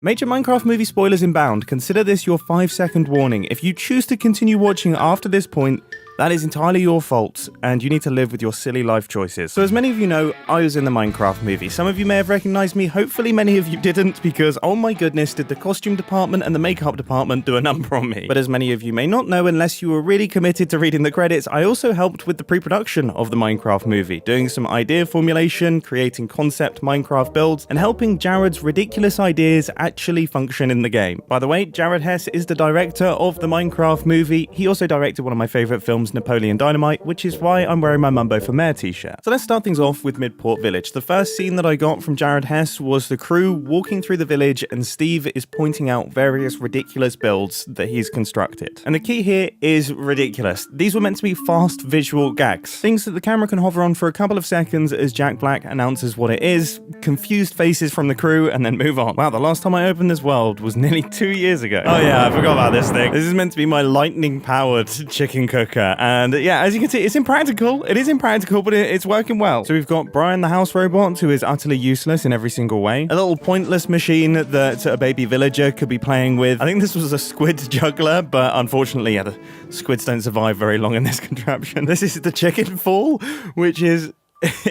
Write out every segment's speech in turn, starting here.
Major Minecraft movie spoilers inbound. Consider this your 5-second warning. If you choose to continue watching after this point, that is entirely your fault, and you need to live with your silly life choices. So as many of you know, I was in the Minecraft movie. Some of you may have recognized me, hopefully many of you didn't, because oh my goodness, did the costume department and the makeup department do a number on me. But as many of you may not know, unless you were really committed to reading the credits, I also helped with the pre-production of the Minecraft movie, doing some idea formulation, creating concept Minecraft builds, and helping Jared's ridiculous ideas actually function in the game. By the way, Jared Hess is the director of the Minecraft movie. He also directed one of my favorite films, Napoleon Dynamite, which is why I'm wearing my Mumbo for Mayor t-shirt. So let's start things off with Midport Village. The first scene that I got from Jared Hess was the crew walking through the village and Steve is pointing out various ridiculous builds that he's constructed. And the key here is ridiculous. These were meant to be fast visual gags. Things that the camera can hover on for a couple of seconds as Jack Black announces what it is, confused faces from the crew, and then move on. Wow, the last time I opened this world was nearly 2 years ago. Oh yeah, I forgot about this thing. This is meant to be my lightning-powered chicken cooker. And yeah, as you can see, it's impractical. It is impractical, but it's working well. So we've got Brian the house robot, who is utterly useless in every single way. A little pointless machine that a baby villager could be playing with. I think this was a squid juggler, but unfortunately, yeah, the squids don't survive very long in this contraption. This is the chicken fall, which is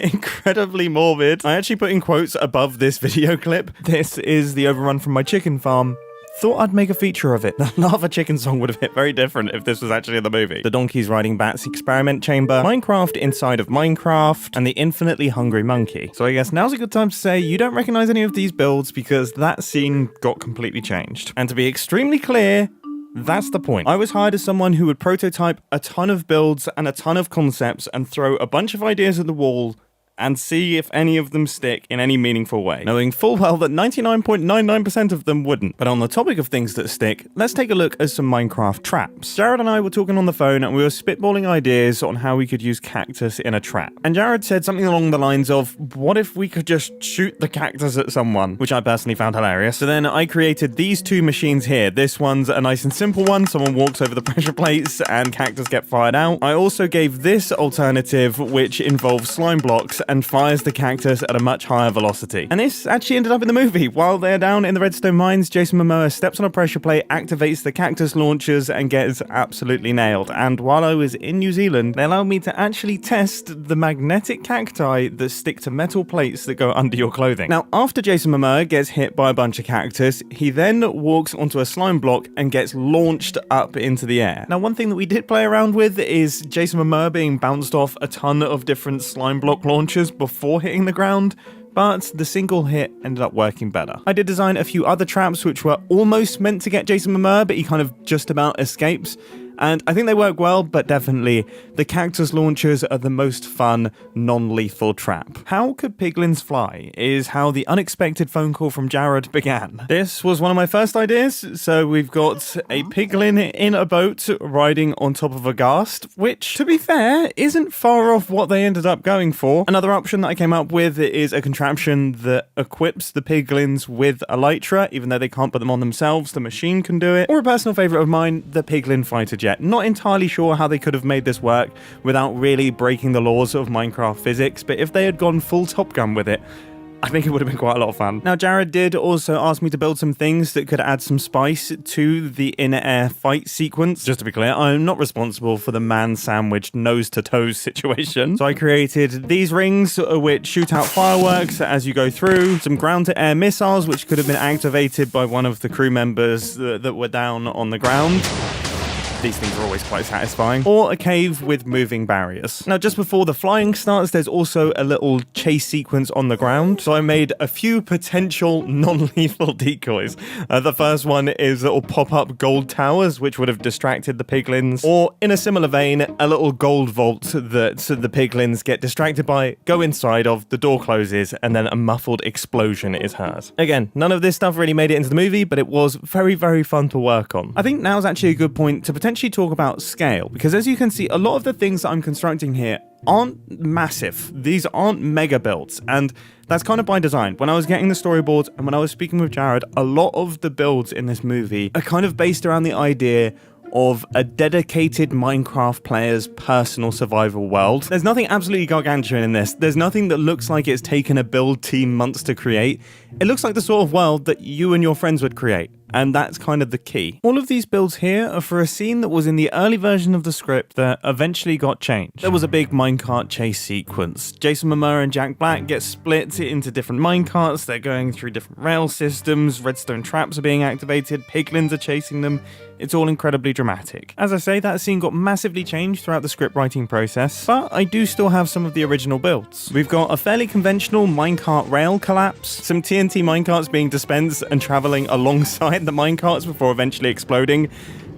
incredibly morbid. I actually put in quotes above this video clip. This is the overrun from my chicken farm. Thought I'd make a feature of it. The Lava Chicken song would have hit very different if this was actually in the movie. The donkeys riding bats experiment chamber, Minecraft inside of Minecraft, and the infinitely hungry monkey. So I guess now's a good time to say you don't recognize any of these builds because that scene got completely changed. And to be extremely clear, that's the point. I was hired as someone who would prototype a ton of builds and a ton of concepts and throw a bunch of ideas at the wall and see if any of them stick in any meaningful way, knowing full well that 99.99% of them wouldn't. But on the topic of things that stick, let's take a look at some Minecraft traps. Jared and I were talking on the phone and we were spitballing ideas on how we could use cactus in a trap. And Jared said something along the lines of, what if we could just shoot the cactus at someone? Which I personally found hilarious. So then I created these two machines here. This one's a nice and simple one. Someone walks over the pressure plates and cactus get fired out. I also gave this alternative, which involves slime blocks and fires the cactus at a much higher velocity. And this actually ended up in the movie. While they're down in the redstone mines, Jason Momoa steps on a pressure plate, activates the cactus launchers, and gets absolutely nailed. And while I was in New Zealand, they allowed me to actually test the magnetic cacti that stick to metal plates that go under your clothing. Now, after Jason Momoa gets hit by a bunch of cactus, he then walks onto a slime block and gets launched up into the air. Now, one thing that we did play around with is Jason Momoa being bounced off a ton of different slime block launchers before hitting the ground, but the single hit ended up working better. I did design a few other traps which were almost meant to get Jason Momoa, but he kind of just about escapes. And I think they work well, but definitely the cactus launchers are the most fun, non-lethal trap. How could piglins fly is how the unexpected phone call from Jared began. This was one of my first ideas, so we've got a piglin in a boat riding on top of a ghast, which, to be fair, isn't far off what they ended up going for. Another option that I came up with is a contraption that equips the piglins with elytra, even though they can't put them on themselves, the machine can do it. Or a personal favourite of mine, the piglin fighter jet. Not entirely sure how they could have made this work without really breaking the laws of Minecraft physics, but if they had gone full Top Gun with it, I think it would have been quite a lot of fun. Now, Jared did also ask me to build some things that could add some spice to the in-air fight sequence. Just to be clear, I'm not responsible for the man-sandwiched nose-to-toes situation. So I created these rings, which shoot out fireworks as you go through, some ground-to-air missiles, which could have been activated by one of the crew members that were down on the ground. These things are always quite satisfying. Or a cave with moving barriers. Now, just before the flying starts, there's also a little chase sequence on the ground. So I made a few potential non-lethal decoys. The first one is little pop-up gold towers, which would have distracted the piglins. Or, in a similar vein, a little gold vault that the piglins get distracted by, go inside of, the door closes, and then a muffled explosion is heard. Again, none of this stuff really made it into the movie, but it was very, very fun to work on. I think now's actually a good point to potentially talk about scale, because as you can see, a lot of the things that I'm constructing here aren't massive. These aren't mega builds, and that's kind of by design. When I was getting the storyboards and when I was speaking with Jared, a lot of the builds in this movie are kind of based around the idea, of a dedicated Minecraft player's personal survival world. There's nothing absolutely gargantuan in this. There's nothing that looks like it's taken a build team months to create. It looks like the sort of world that you and your friends would create. And that's kind of the key. All of these builds here are for a scene that was in the early version of the script that eventually got changed. There was a big minecart chase sequence. Jason Momoa and Jack Black get split into different minecarts. They're going through different rail systems. Redstone traps are being activated. Piglins are chasing them. It's all incredibly dramatic. As I say, that scene got massively changed throughout the script writing process, but I do still have some of the original builds. We've got a fairly conventional minecart rail collapse, some TNT minecarts being dispensed and traveling alongside the minecarts before eventually exploding.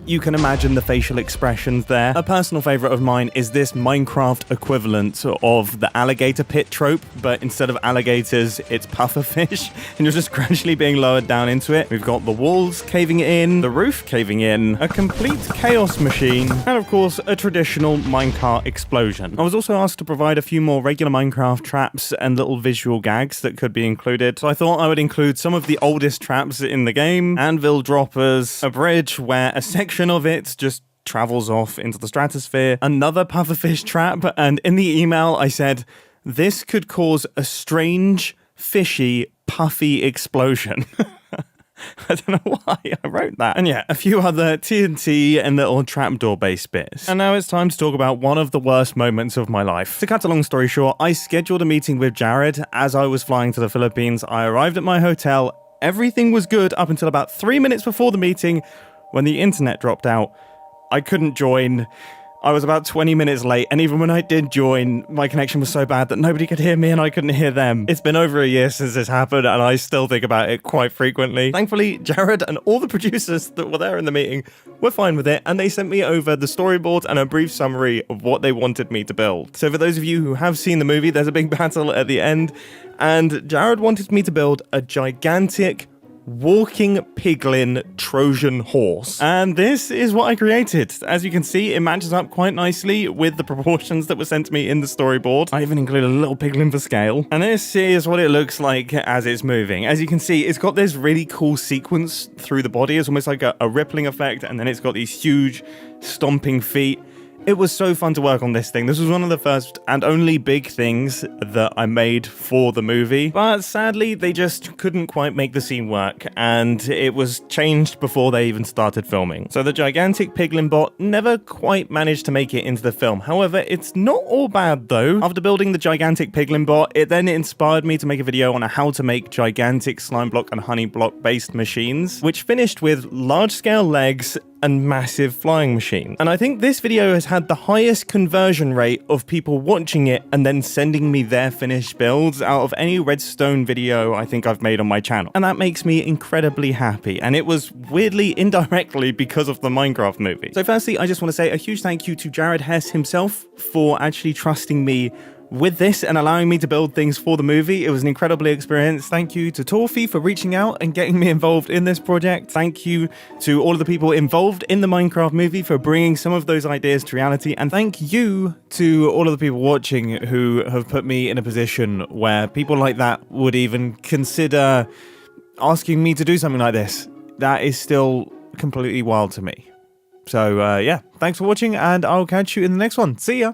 You can imagine the facial expressions there. A personal favorite of mine is this Minecraft equivalent of the alligator pit trope, but instead of alligators, it's pufferfish, and you're just gradually being lowered down into it. We've got the walls caving in, the roof caving in, a complete chaos machine, and of course, a traditional minecart explosion. I was also asked to provide a few more regular Minecraft traps and little visual gags that could be included, so I thought I would include some of the oldest traps in the game, anvil droppers, a bridge where a section of it just travels off into the stratosphere, another pufferfish trap, and in the email I said, this could cause a strange, fishy, puffy explosion. I don't know why I wrote that. And yeah, a few other TNT and little trapdoor based bits. And now it's time to talk about one of the worst moments of my life. To cut a long story short, I scheduled a meeting with Jared as I was flying to the Philippines. I arrived at my hotel. Everything was good up until about 3 minutes before the meeting, when the internet dropped out. I couldn't join. I was about 20 minutes late, and even when I did join, my connection was so bad that nobody could hear me and I couldn't hear them. It's been over a year since this happened, and I still think about it quite frequently. Thankfully, Jared and all the producers that were there in the meeting were fine with it, and they sent me over the storyboard and a brief summary of what they wanted me to build. So for those of you who have seen the movie, there's a big battle at the end, and Jared wanted me to build a gigantic walking piglin Trojan horse. And this is what I created. As you can see, it matches up quite nicely with the proportions that were sent to me in the storyboard. I even included a little piglin for scale. And this is what it looks like as it's moving. As you can see, it's got this really cool sequence through the body. It's almost like a rippling effect, and then it's got these huge stomping feet. It was so fun to work on this thing. This was one of the first and only big things that I made for the movie. But sadly, they just couldn't quite make the scene work, and it was changed before they even started filming. So the gigantic piglin bot never quite managed to make it into the film. However, it's not all bad though. After building the gigantic piglin bot, it then inspired me to make a video on how to make gigantic slime block and honey block based machines, which finished with large scale legs and massive flying machine. And I think this video has had the highest conversion rate of people watching it and then sending me their finished builds out of any redstone video I think I've made on my channel. And that makes me incredibly happy. And it was weirdly indirectly because of the Minecraft movie. So firstly, I just want to say a huge thank you to Jared Hess himself for actually trusting me with this and allowing me to build things for the movie. It was an incredible experience. Thank you to Torfi for reaching out and getting me involved in this project. Thank you to all of the people involved in the Minecraft movie for bringing some of those ideas to reality. And thank you to all of the people watching who have put me in a position where people like that would even consider asking me to do something like this. That is still completely wild to me. So yeah, thanks for watching, and I'll catch you in the next one. See ya!